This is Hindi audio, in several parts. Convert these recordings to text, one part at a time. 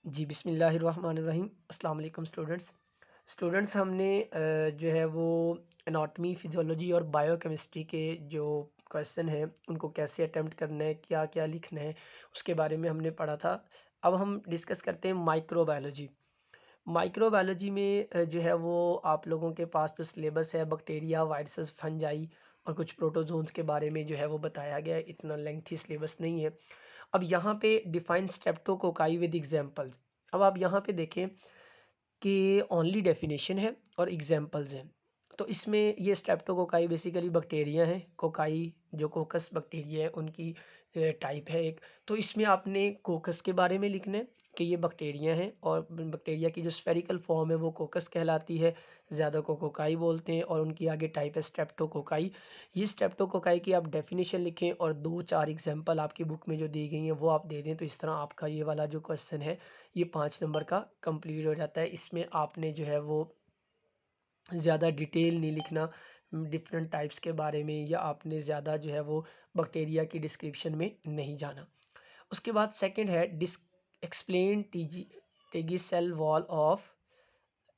जी, बिस्मिल्लाहिर्रहमानिर्रहीम। अस्सलाम वालेकुम स्टूडेंट्स हमने जो है वो एनाटॉमी, फिजियोलॉजी और बायोकेमिस्ट्री के जो क्वेश्चन हैं उनको कैसे अटेम्प्ट करना है, क्या-क्या लिखना है, उसके बारे में हमने पढ़ा था। अब हम डिस्कस करते हैं माइक्रोबायोलॉजी। माइक्रोबायोलॉजी में जो है वो आप लोगों के पास जो सिलेबस है बैक्टीरिया, वायरसेस, फंजाई और कुछ प्रोटोजोन्स के बारे में जो है वो बताया गया है। इतना लेंथी सिलेबस नहीं है। अब यहाँ पे डिफाइन स्ट्रेप्टोकोकाई विद एग्जांपल्स। अब आप यहाँ पे देखें कि ओनली डेफिनेशन है और एग्जांपल्स हैं। तो इसमें ये स्ट्रेप्टोकोकाई बेसिकली बैक्टीरिया हैं। कोकाई जो कोकस बैक्टीरिया है उनकी टाइप है एक। तो इसमें आपने कोकस के बारे में लिखना है कि ये बैक्टीरिया हैं और बैक्टीरिया की जो स्फेरिकल फॉर्म है वो कोकस कहलाती है। ज़्यादा को कोकाई बोलते हैं और उनकी आगे टाइप है स्ट्रेप्टोकोकाई। ये स्ट्रेप्टोकोकाई की आप डेफिनेशन लिखें और 2-4 एग्जांपल आपकी बुक में जो दी गई हैं वो आप दे दें। तो इस तरह आपका ये वाला जो क्वेश्चन है ये 5 नंबर का कंप्लीट हो जाता है। इसमें आपने जो है वो ज़्यादा डिटेल नहीं लिखना डिफरेंट टाइप्स के बारे में, या आपने ज़्यादा जो है वो बैक्टीरिया की डिस्क्रिप्शन में नहीं जाना। उसके बाद सेकंड है explain TG cell wall of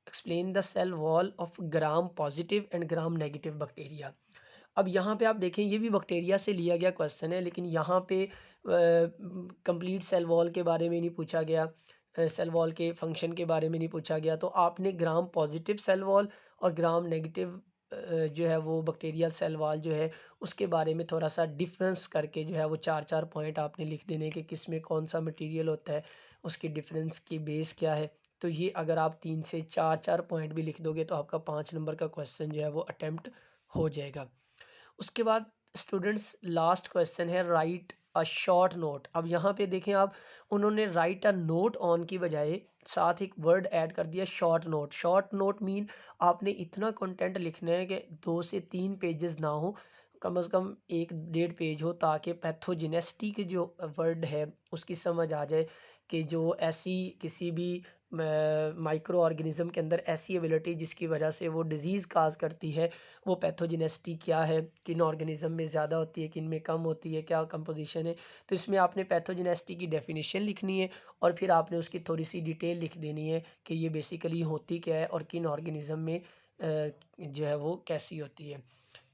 explain the cell wall of gram positive and gram negative bacteria. अब यहाँ पे आप देखें ये भी बैक्टीरिया से लिया गया क्वेश्चन है, लेकिन यहाँ पे कंप्लीट सेल वॉल के बारे में नहीं पूछा गया, सेल वॉल के फंक्शन के बारे में नहीं पूछा गया। तो आपने ग्राम पॉजिटिव सेल वॉल और ग्राम नेगेटिव जो है वो बैक्टीरियल सेल वॉल जो है उसके बारे में थोड़ा सा डिफरेंस करके जो है वो 4-4 पॉइंट आपने लिख देने कि किस में कौन सा मटेरियल होता है, उसकी डिफरेंस की बेस क्या है। तो ये अगर आप 3 से 4-4 पॉइंट भी लिख दोगे तो आपका 5 नंबर का क्वेश्चन जो है वो अटेम्प्ट हो जाएगा। उसके बाद स्टूडेंट्स लास्ट क्वेश्चन है राइट अ शॉर्ट नोट। अब यहाँ पे देखें आप, उन्होंने राइट अ नोट ऑन की बजाय साथ एक वर्ड ऐड कर दिया short note. Short note mean आपने इतना कंटेंट लिखना है कि 2 से 3 पेजेस ना हो, कम से कम 1-1.5 पेज हो, ताकि पैथोजेनेसिटी के जो वर्ड है उसकी समझ आ जाए कि जो ऐसी किसी भी माइक्रो ऑर्गेनिज्म के अंदर ऐसी एबिलिटी जिसकी वजह से वो डिजीज़ काज करती है, वो पैथोजेनेसिटी क्या है, किन ऑर्गेनिज्म में ज़्यादा होती है, किन में कम होती है, क्या कंपोजिशन है। तो इसमें आपने पैथोजेनेसिटी की डेफिनेशन लिखनी है और फिर आपने उसकी थोड़ी सी डिटेल लिख देनी है कि ये बेसिकली होती क्या है और किन ऑर्गेनिज्म में जो है वो कैसी होती है।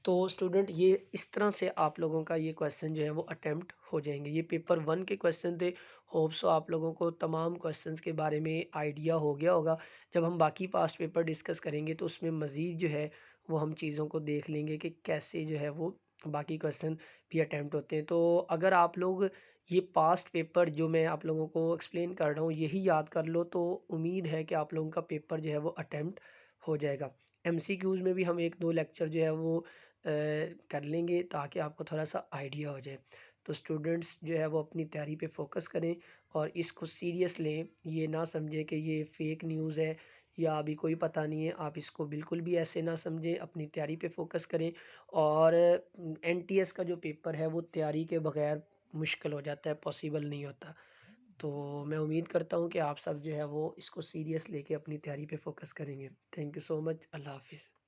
तो स्टूडेंट ये इस तरह से आप लोगों का ये क्वेश्चन जो है वो अटेम्प्ट हो जाएंगे। ये पेपर 1 के क्वेश्चन थे। होप सो आप लोगों को तमाम क्वेश्चंस के बारे में आइडिया हो गया होगा। जब हम बाकी पास्ट पेपर डिस्कस करेंगे तो उसमें मज़ीद जो है वो हम चीज़ों को देख लेंगे कि कैसे जो है वो बाकी क्वेश्चन भी अटेम्प्ट होते हैं। तो अगर आप लोग ये पास्ट पेपर जो मैं आप लोगों को एक्सप्लेन कर रहा हूँ यही याद कर लो तो उम्मीद है कि आप लोगों का पेपर जो है वो अटेम्प्ट हो जाएगा। एमसीक्यूज़ में भी हम 1-2 लेक्चर जो है वो कर लेंगे ताकि आपको थोड़ा सा आइडिया हो जाए। तो स्टूडेंट्स जो है वो अपनी तैयारी पे फोकस करें और इसको सीरियस लें। ये ना समझें कि ये फेक न्यूज़ है या अभी कोई पता नहीं है। आप इसको बिल्कुल भी ऐसे ना समझें, अपनी तैयारी पे फोकस करें। और एनटीएस का जो पेपर है वो तैयारी के बगैर मुश्किल हो जाता है, पॉसिबल नहीं होता। तो मैं उम्मीद करता हूँ कि आप सब जो है वो इसको सीरियस लेके अपनी तैयारी पे फोकस करेंगे। Thank you so much. अल्लाह हाफिज़।